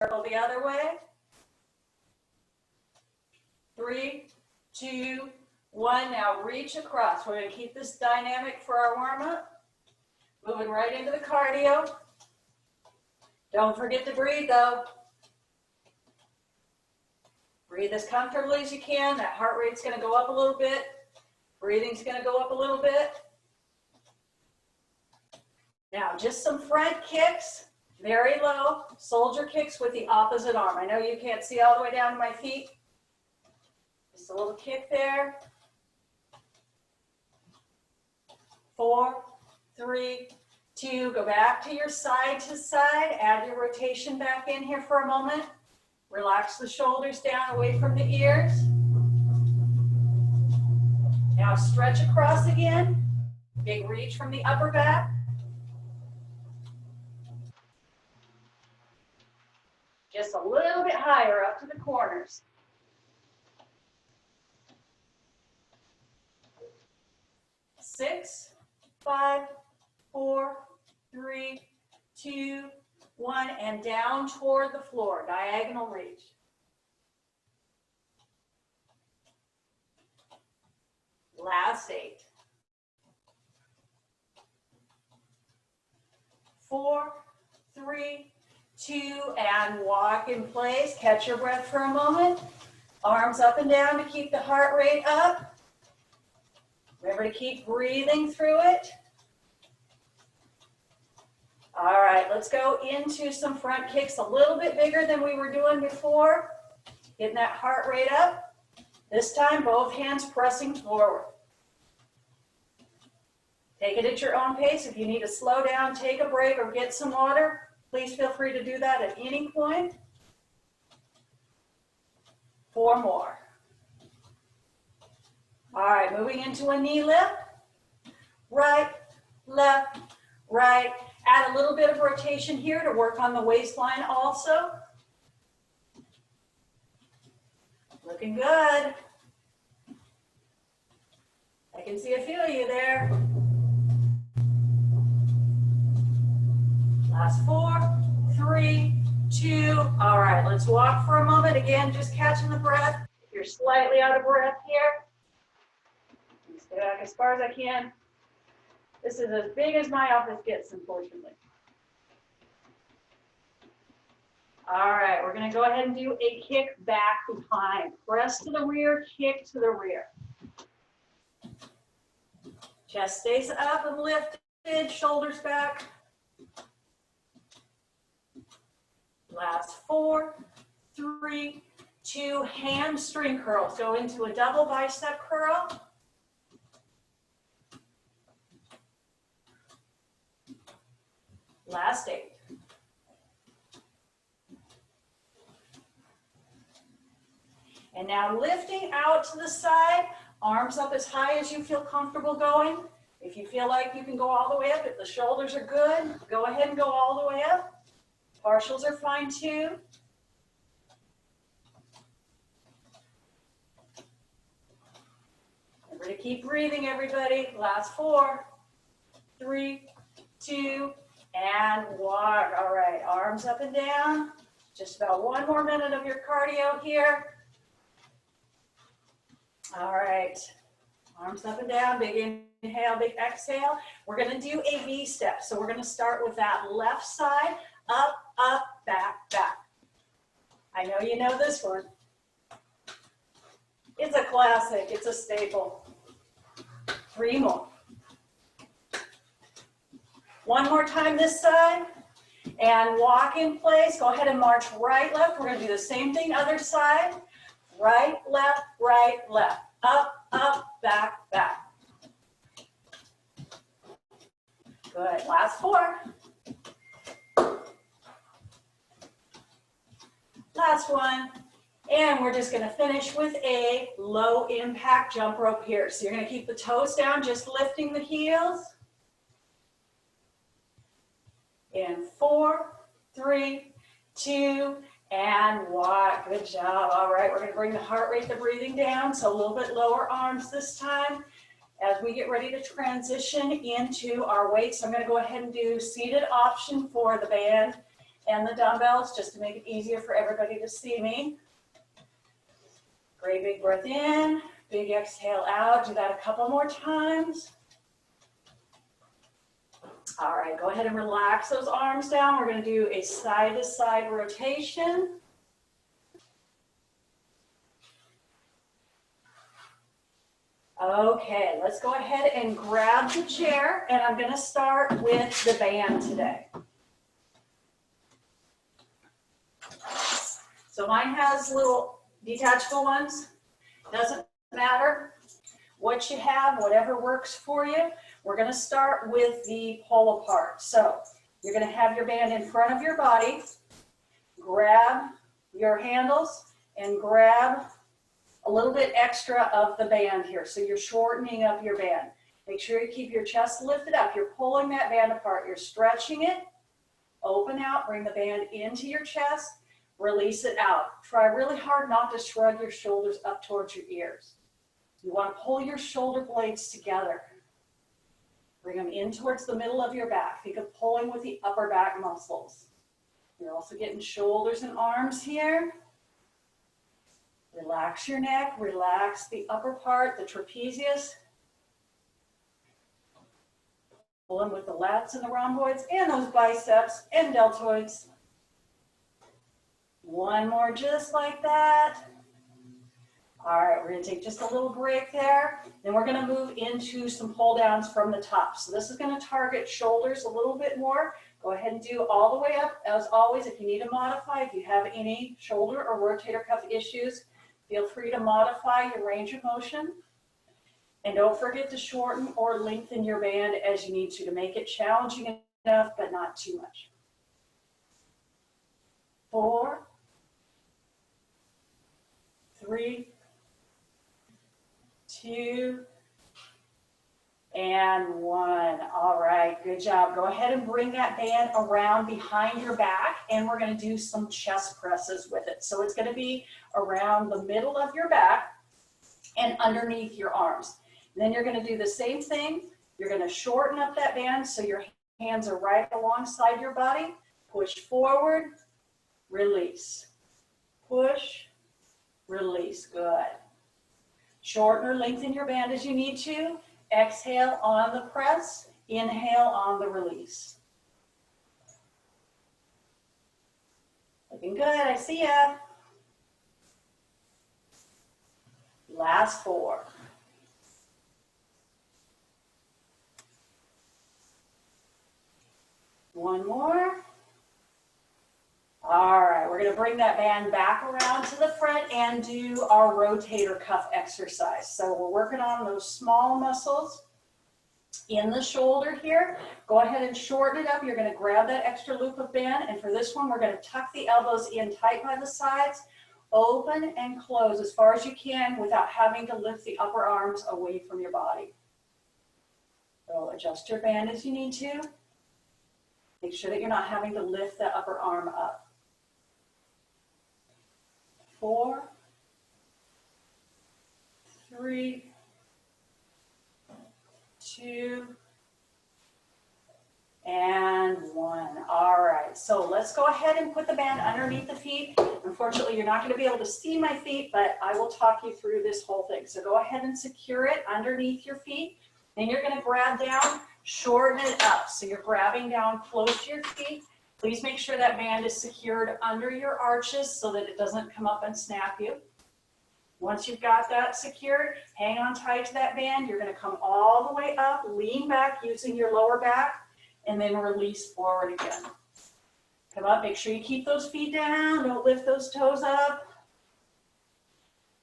Circle the other way. 3, 2, 1. Now reach across. We're going to keep this dynamic for our warm-up. Moving right into the cardio. Don't forget to breathe though. Breathe as comfortably as you can. That heart rate's going to go up a little bit. Breathing's going to go up a little bit. Now just some front kicks, very low, soldier kicks with the opposite arm. I know you can't see all the way down to my feet. Just a little kick there. 4, 3, 2, go back to your side to side. Add your rotation back in here for a moment. Relax the shoulders down away from the ears. Now stretch across again. Big reach from the upper back. Just a little bit higher up to the corners. Six, 5, 4, 3, 2, 1, and down toward the floor, diagonal reach. Last 8. 4, 3, 2, and walk in place. Catch your breath for a moment. Arms up and down to keep the heart rate up. Remember to keep breathing through it. All right, let's go into some front kicks a little bit bigger than we were doing before. Getting that heart rate up. This time, both hands pressing forward. Take it at your own pace. If you need to slow down, take a break, or get some water, please feel free to do that at any point. 4 more. All right, moving into a knee lift. Right, left, right. Add a little bit of rotation here to work on the waistline also. Looking good. I can see a few of you there. Last 4, 3, 2. All right, let's walk for a moment. Again, just catching the breath. If you're slightly out of breath here, stay back as far as I can. This is as big as my office gets, unfortunately. All right, we're going to go ahead and do a kick back behind. Press to the rear, kick to the rear. Chest stays up and lifted, shoulders back. Last 4, 3, 2, hamstring curls. Go into a double bicep curl. Last 8. And now lifting out to the side, arms up as high as you feel comfortable going. If you feel like you can go all the way up, if the shoulders are good, go ahead and go all the way up. Partials are fine too. Remember to keep breathing, everybody. Last 4, 3, 2, and walk. All right, arms up and down. Just about 1 more minute of your cardio here. All right, arms up and down, big inhale, big exhale. We're gonna do a V step. So we're gonna start with that left side, up, up, back, back. I know you know this one. It's a classic, it's a staple. 3 more. 1 more time this side, and walk in place. Go ahead and march right, left. We're gonna do the same thing, other side. Right, left, up, up, back, back. Good, last 4. Last 1. And we're just gonna finish with a low impact jump rope here. So you're gonna keep the toes down, just lifting the heels. In 4, 3, 2, and walk. Good job. All right, we're going to bring the heart rate, the breathing down, so a little bit lower arms this time as we get ready to transition into our weights. I'm going to go ahead and do seated option for the band, and the dumbbells just to make it easier for everybody to see me. Great big breath in, big exhale out. Do that a couple more times. All right, go ahead and relax those arms down. We're going to do a side-to-side rotation. Okay, let's go ahead and grab the chair, and I'm going to start with the band today. So mine has little detachable ones. Doesn't matter what you have, whatever works for you. We're going to start with the pull apart. So you're going to have your band in front of your body. Grab your handles and grab a little bit extra of the band here. So you're shortening up your band. Make sure you keep your chest lifted up. You're pulling that band apart. You're stretching it. Open out. Bring the band into your chest. Release it out. Try really hard not to shrug your shoulders up towards your ears. You want to pull your shoulder blades together. Bring them in towards the middle of your back. Think of pulling with the upper back muscles. You're also getting shoulders and arms here. Relax your neck. Relax the upper part, the trapezius. Pulling with the lats and the rhomboids and those biceps and deltoids. One more just like that. All right, we're going to take just a little break there. Then we're going to move into some pull downs from the top. So this is going to target shoulders a little bit more. Go ahead and do all the way up. As always, if you need to modify, if you have any shoulder or rotator cuff issues, feel free to modify your range of motion. And don't forget to shorten or lengthen your band as you need to make it challenging enough, but not too much. 4, 3, 2, and 1. All right, good job. Go ahead and bring that band around behind your back, and we're going to do some chest presses with it. So it's going to be around the middle of your back and underneath your arms. And then you're going to do the same thing. You're going to shorten up that band so your hands are right alongside your body. Push forward, release. Push, release. Good. Shorten or lengthen your band as you need to. Exhale on the press. Inhale on the release. Looking good. I see ya. Last 4. One more. All right, we're going to bring that band back around to the front and do our rotator cuff exercise. So we're working on those small muscles in the shoulder here. Go ahead and shorten it up. You're going to grab that extra loop of band, and for this one, we're going to tuck the elbows in tight by the sides, open and close as far as you can without having to lift the upper arms away from your body. So adjust your band as you need to. Make sure that you're not having to lift the upper arm up. 4, 3, 2, and 1. All right, so let's go ahead and put the band underneath the feet. Unfortunately, you're not going to be able to see my feet, but I will talk you through this whole thing. So go ahead and secure it underneath your feet. Then you're going to grab down, shorten it up. So you're grabbing down close to your feet. Please make sure that band is secured under your arches so that it doesn't come up and snap you. Once you've got that secured, hang on tight to that band. You're going to come all the way up, lean back using your lower back, and then release forward again. Come up, make sure you keep those feet down. Don't lift those toes up.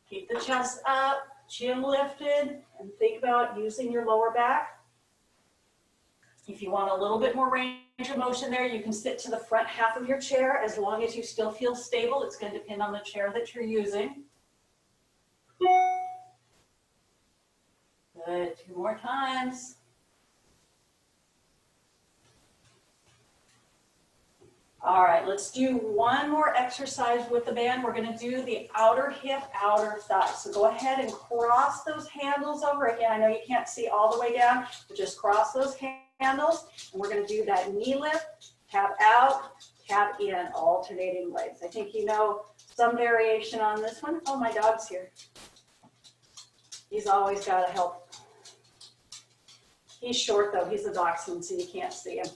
Keep the chest up, chin lifted, and think about using your lower back. If you want a little bit more range of motion there, you can sit to the front half of your chair as long as you still feel stable. It's going to depend on the chair that you're using. Good. 2 more times. All right, let's do one more exercise with the band. We're going to do the outer hip, outer thigh. So go ahead and cross those handles over. Again, I know you can't see all the way down, but just cross those handles. And we're going to do that knee lift, tap out, tap in, alternating legs. I think you know some variation on this one. Oh, my dog's here. He's always got to help. He's short though, he's a dachshund, so you can't see him.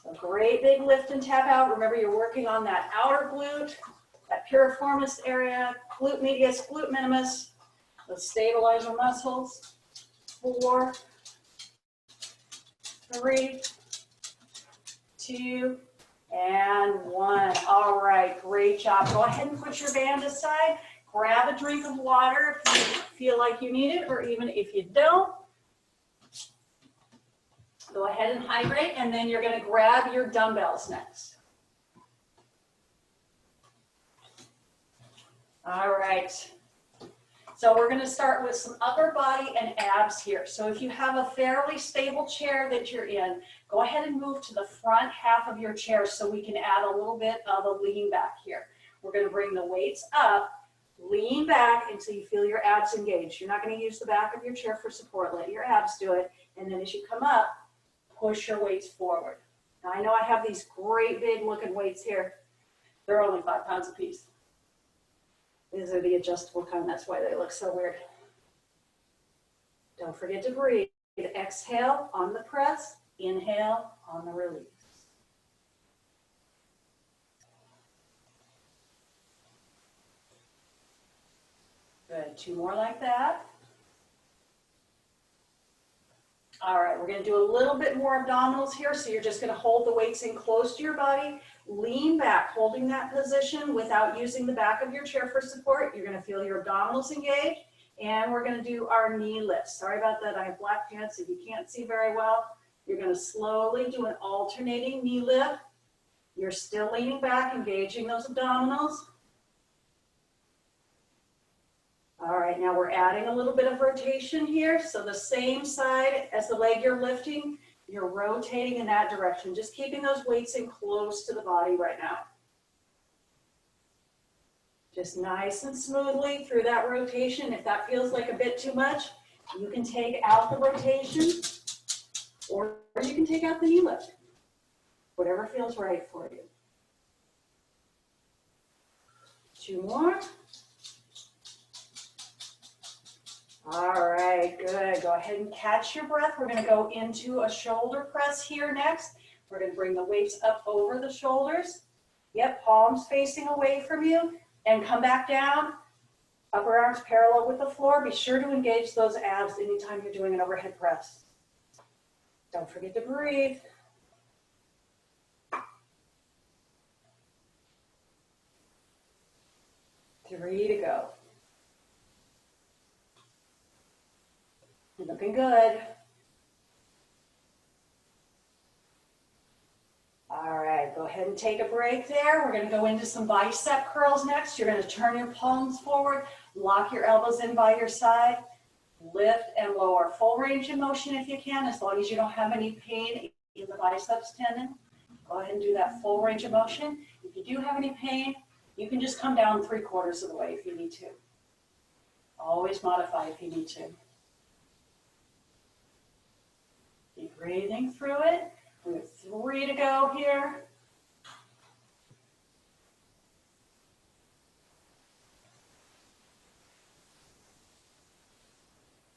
So great big lift and tap out. Remember, you're working on that outer glute, that piriformis area, glute medius, glute minimus, those stabilizer muscles. 4, 3, 2, and 1. All right, great job. Go ahead and put your band aside. Grab a drink of water if you feel like you need it, or even if you don't. Go ahead and hydrate, and then you're going to grab your dumbbells next. All right. So we're going to start with some upper body and abs here. So if you have a fairly stable chair that you're in, go ahead and move to the front half of your chair so we can add a little bit of a lean back here. We're going to bring the weights up, lean back until you feel your abs engaged. You're not going to use the back of your chair for support. Let your abs do it. And then as you come up, push your weights forward. Now I know I have these great big looking weights here. They're only 5 pounds a piece. These are the adjustable kind. That's why they look so weird. Don't forget to breathe. Exhale on the press. Inhale on the release. Good. 2 more like that. All right, we're going to do a little bit more abdominals here. So you're just going to hold the weights in close to your body. Lean back, holding that position without using the back of your chair for support. You're going to feel your abdominals engaged. And we're going to do our knee lifts. Sorry about that. I have black pants. If you can't see very well, you're going to slowly do an alternating knee lift. You're still leaning back, engaging those abdominals. All right, now we're adding a little bit of rotation here. So the same side as the leg you're lifting, you're rotating in that direction, just keeping those weights in close to the body right now. Just nice and smoothly through that rotation. If that feels like a bit too much, you can take out the rotation or you can take out the knee lift. Whatever feels right for you. 2 more. All right, good. Go ahead and catch your breath. We're going to go into a shoulder press here next. We're going to bring the weights up over the shoulders. Yep, palms facing away from you. And come back down. Upper arms parallel with the floor. Be sure to engage those abs anytime you're doing an overhead press. Don't forget to breathe. 3 to go. Looking good. All right, go ahead and take a break there. We're going to go into some bicep curls next. You're going to turn your palms forward, lock your elbows in by your side, lift and lower. Full range of motion if you can, as long as you don't have any pain in the biceps tendon. Go ahead and do that full range of motion. If you do have any pain, you can just come down 3/4 of the way if you need to. Always modify if you need to. Keep breathing through it. We have 3 to go here.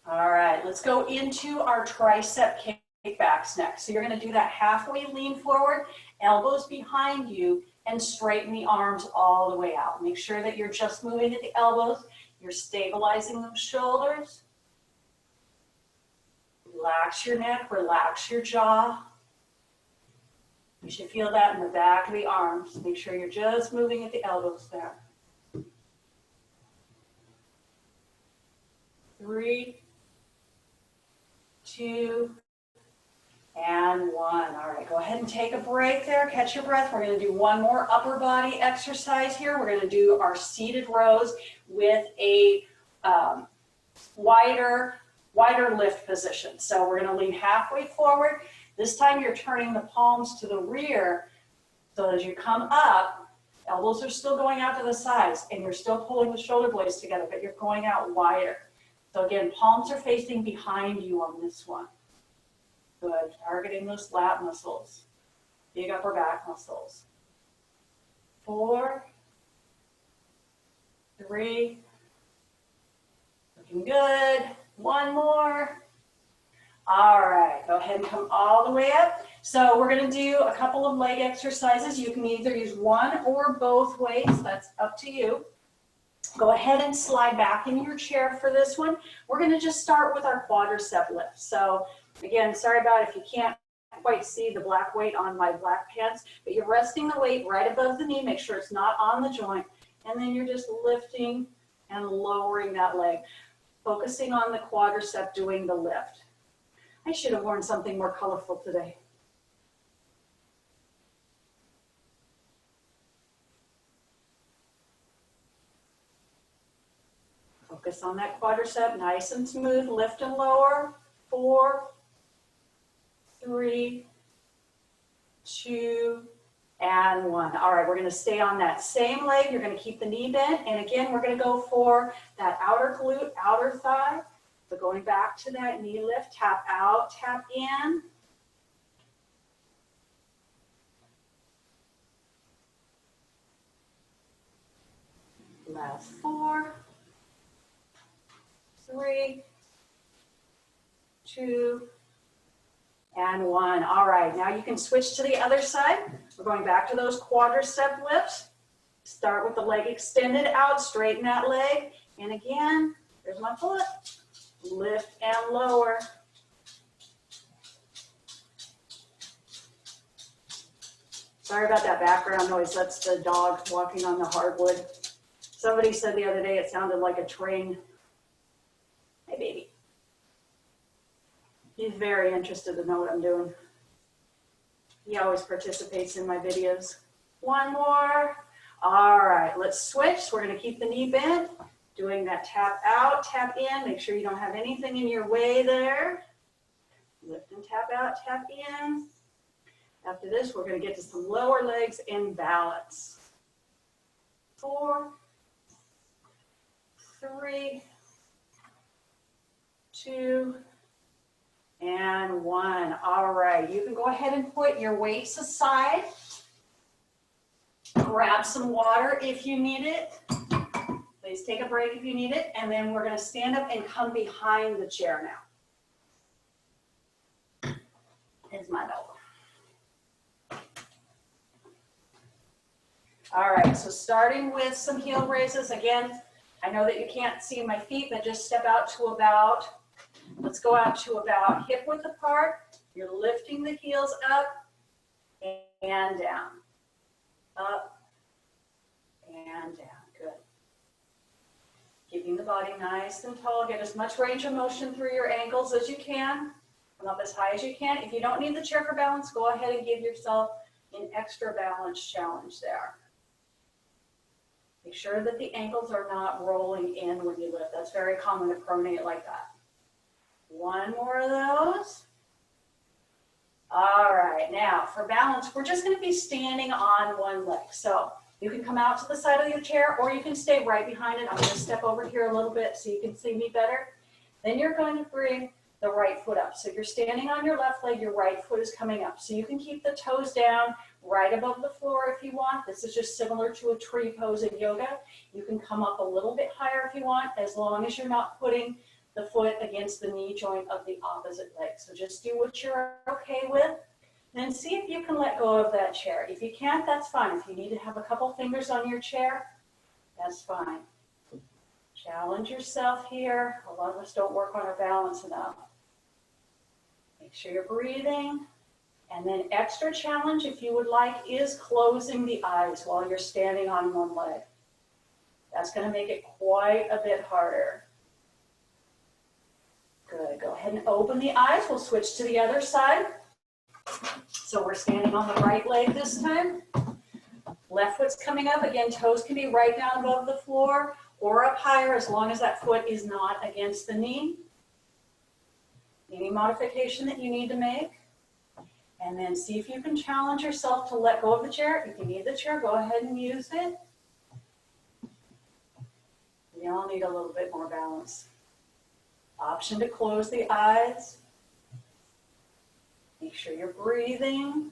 All right, let's go into our tricep kickbacks next. So you're going to do that halfway lean forward, elbows behind you, and straighten the arms all the way out. Make sure that you're just moving at the elbows. You're stabilizing those shoulders. Relax your neck, relax your jaw. You should feel that in the back of the arms. Make sure you're just moving at the elbows there. 3, 2, and 1. All right, go ahead and take a break there. Catch your breath. We're going to do one more upper body exercise here. We're going to do our seated rows with a wider lift position. So we're going to lean halfway forward. This time you're turning the palms to the rear, so as you come up, elbows are still going out to the sides, and you're still pulling the shoulder blades together, but you're going out wider. So again, palms are facing behind you on this one. Good, targeting those lat muscles. big upper back muscles. 4, 3, looking good. 1 more. All right, go ahead and come all the way up. So we're going to do a couple of leg exercises. You can either use one or both weights. That's up to you. Go ahead and slide back in your chair for this one. We're going to just start with our quadricep lift. So again, sorry about if you can't quite see the black weight on my black pants, but you're resting the weight right above the knee. Make sure it's not on the joint. And then you're just lifting and lowering that leg, focusing on the quadricep doing the lift. I should have worn something more colorful today. Focus on that quadricep, nice and smooth, lift and lower. 4, 3, 2, and 1. All right, we're going to stay on that same leg. You're going to keep the knee bent. And again, we're going to go for that outer glute, outer thigh. So going back to that knee lift, tap out, tap in. Last 4, 3, 2, and 1. All right, now you can switch to the other side. We're going back to those quadricep lifts. Start with the leg extended out, straighten that leg. And again, there's my foot. Lift and lower. Sorry about that background noise. That's the dog walking on the hardwood. Somebody said the other day it sounded like a train. Hey, baby. He's very interested to know what I'm doing. He always participates in my videos. 1 more. All right, let's switch. So we're going to keep the knee bent. Doing that tap out, tap in. Make sure you don't have anything in your way there. Lift and tap out, tap in. After this, we're going to get to some lower legs in balance. 4, 3, 2, and 1. All right, you can go ahead and put your weights aside. Grab some water if you need it. Please take a break if you need it. And then we're going to stand up and come behind the chair now. Here's my belt. All right, so starting with some heel raises. Again, I know that you can't see my feet, but just step out to about, let's go out to about hip width apart. You're lifting the heels up and down. Up and down. Good. Keeping the body nice and tall. Get as much range of motion through your ankles as you can. Come up as high as you can. If you don't need the chair for balance, go ahead and give yourself an extra balance challenge there. Make sure that the ankles are not rolling in when you lift. That's very common to pronate like that. 1 more of those. All right, now for balance, we're just going to be standing on one leg. So you can come out to the side of your chair or you can stay right behind it. I'm going to step over here a little bit so you can see me better. Then you're going to bring the right foot up. So you're standing on your left leg, your right foot is coming up. So you can keep the toes down right above the floor if you want. This is just similar to a tree pose in yoga. You can come up a little bit higher if you want, as long as you're not putting the foot against the knee joint of the opposite leg. So just do what you're okay with. Then see if you can let go of that chair. If you can't, that's fine. If you need to have a couple fingers on your chair, that's fine. Challenge yourself here. A lot of us don't work on our balance enough. Make sure you're breathing. And then extra challenge, if you would like, is closing the eyes while you're standing on one leg. That's going to make it quite a bit harder. Good. Go ahead and open the eyes. We'll switch to the other side. So we're standing on the right leg this time. Left foot's coming up. Again, toes can be right down above the floor or up higher as long as that foot is not against the knee. Any modification that you need to make. And then see if you can challenge yourself to let go of the chair. If you need the chair, go ahead and use it. We all need a little bit more balance. Option to close the eyes. Make sure you're breathing.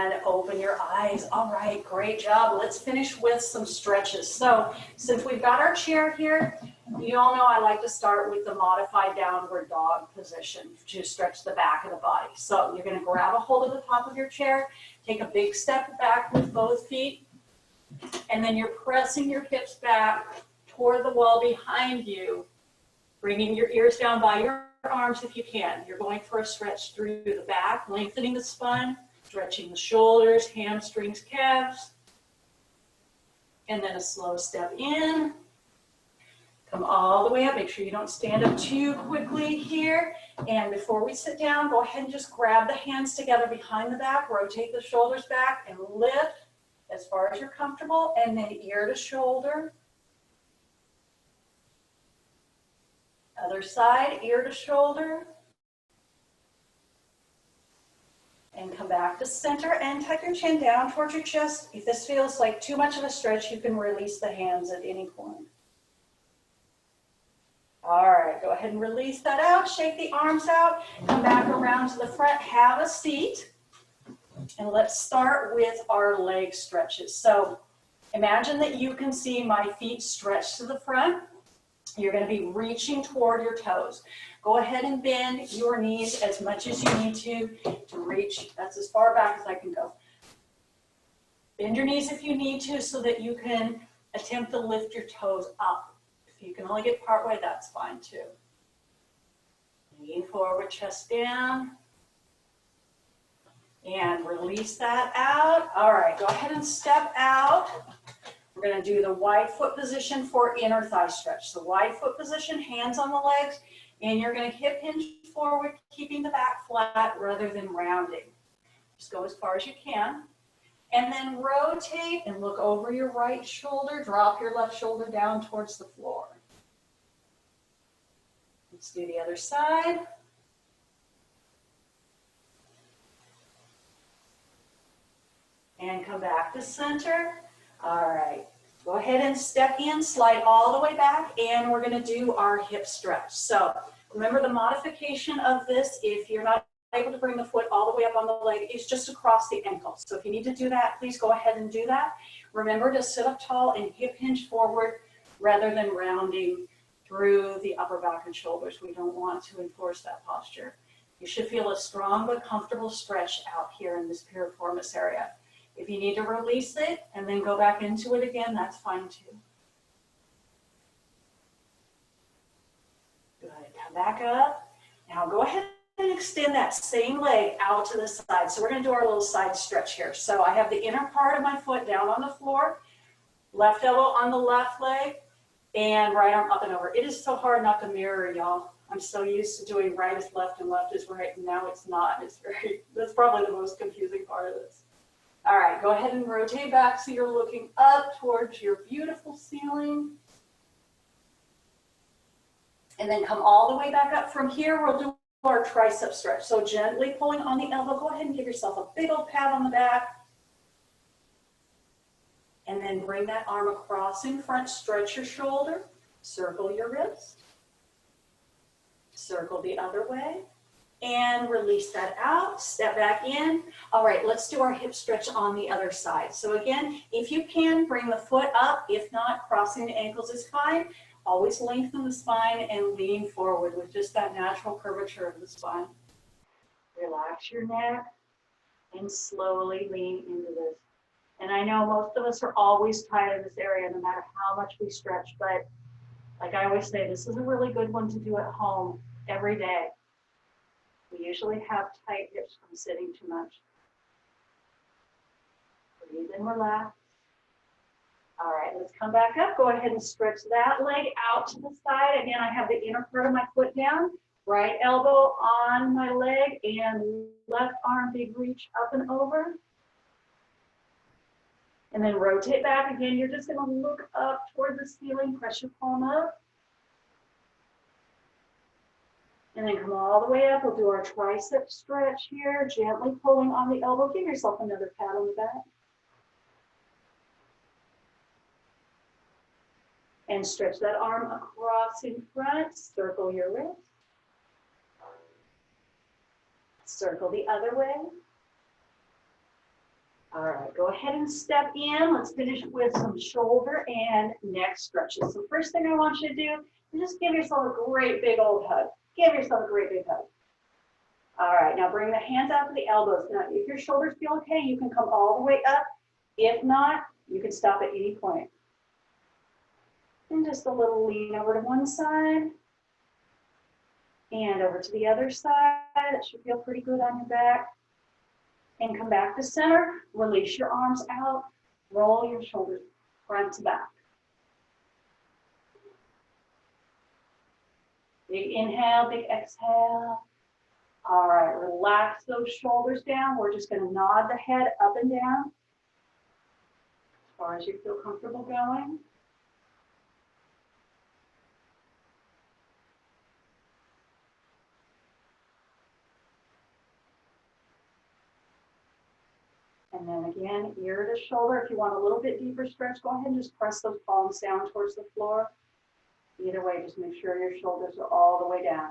And open your eyes. All right, great job. Let's finish with some stretches. So since we've got our chair here, you all know I like to start with the modified downward dog position to stretch the back of the body. So you're going to grab a hold of the top of your chair, take a big step back with both feet, and then you're pressing your hips back toward the wall behind you, bringing your ears down by your arms if you can. You're going for a stretch through the back, lengthening the spine, stretching the shoulders, hamstrings, calves, and then a slow step in. Come all the way up. Make sure you don't stand up too quickly here. And before we sit down, go ahead and just grab the hands together behind the back, rotate the shoulders back, and lift as far as you're comfortable, and then ear to shoulder. Other side, ear to shoulder. And come back to center and tuck your chin down towards your chest. If this feels like too much of a stretch, you can release the hands at any point. All right, go ahead and release that out. Shake the arms out. Come back around to the front. Have a seat. And let's start with our leg stretches. So imagine that you can see my feet stretched to the front. You're going to be reaching toward your toes. Go ahead and bend your knees as much as you need to reach. That's as far back as I can go. Bend your knees if you need to so that you can attempt to lift your toes up. If you can only get part way, that's fine too. Lean forward, chest down. And release that out. All right, go ahead and step out. We're going to do the wide foot position for inner thigh stretch. So wide foot position, hands on the legs, and you're going to hip hinge forward, keeping the back flat rather than rounding. Just go as far as you can. And then rotate and look over your right shoulder. Drop your left shoulder down towards the floor. Let's do the other side. And come back to center. All right, go ahead and step in, slide all the way back, and we're going to do our hip stretch. So remember the modification of this, if you're not able to bring the foot all the way up on the leg, is just across the ankle. So if you need to do that, please go ahead and do that. Remember to sit up tall and hip hinge forward rather than rounding through the upper back and shoulders. We don't want to enforce that posture. You should feel a strong but comfortable stretch out here in this piriformis area. If you need to release it and then go back into it again, that's fine too. Good, come back up. Now go ahead and extend that same leg out to the side. So we're going to do our little side stretch here. So I have the inner part of my foot down on the floor, left elbow on the left leg, and right arm up and over. It is so hard not to mirror, y'all. I'm so used to doing right is left and left is right, and now it's not. That's probably the most confusing part of this. All right, go ahead and rotate back so you're looking up towards your beautiful ceiling. And then come all the way back up. From here, we'll do our tricep stretch. So gently pulling on the elbow, go ahead and give yourself a big old pat on the back. And then bring that arm across in front, stretch your shoulder, circle your wrist, circle the other way. And release that out, step back in. All right, let's do our hip stretch on the other side. So again, if you can, bring the foot up. If not, crossing the ankles is fine. Always lengthen the spine and lean forward with just that natural curvature of the spine. Relax your neck and slowly lean into this. And I know most of us are always tight in this area, no matter how much we stretch, but like I always say, this is a really good one to do at home every day. We usually have tight hips from sitting too much. Breathe and relax. All right, let's come back up. Go ahead and stretch that leg out to the side. Again, I have the inner part of my foot down, right elbow on my leg, and left arm, big reach up and over. And then rotate back. Again, you're just going to look up toward the ceiling, press your palm up. And then come all the way up. We'll do our tricep stretch here, gently pulling on the elbow. Give yourself another pat on the back. And stretch that arm across in front. Circle your wrist. Circle the other way. All right, go ahead and step in. Let's finish with some shoulder and neck stretches. So first thing I want you to do is just give yourself a great big old hug. Give yourself a great big hug. All right, now bring the hands out to the elbows. Now, if your shoulders feel okay, you can come all the way up. If not, you can stop at any point. And just a little lean over to one side and over to the other side. That should feel pretty good on your back. And come back to center. Release your arms out. Roll your shoulders front to back. Big inhale, big exhale. All right, relax those shoulders down. We're just going to nod the head up and down as far as you feel comfortable going. And then again, ear to shoulder. If you want a little bit deeper stretch, go ahead and just press those palms down towards the floor. Either way, just make sure your shoulders are all the way down.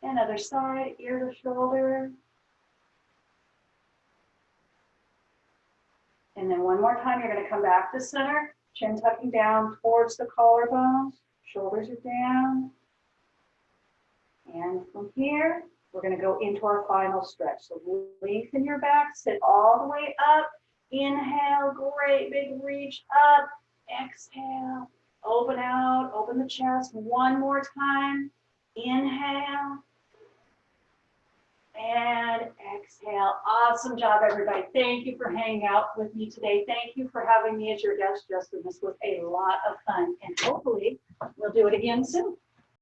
And other side, ear to shoulder. And then one more time, you're going to come back to center. Chin tucking down towards the collarbones. Shoulders are down. And from here, we're going to go into our final stretch. So lengthen your back, sit all the way up. Inhale, great big reach up. Exhale, open out, open the chest. One more time. Inhale. And exhale. Awesome job, everybody. Thank you for hanging out with me today. Thank you for having me as your guest, Justin. This was a lot of fun. And hopefully, we'll do it again soon.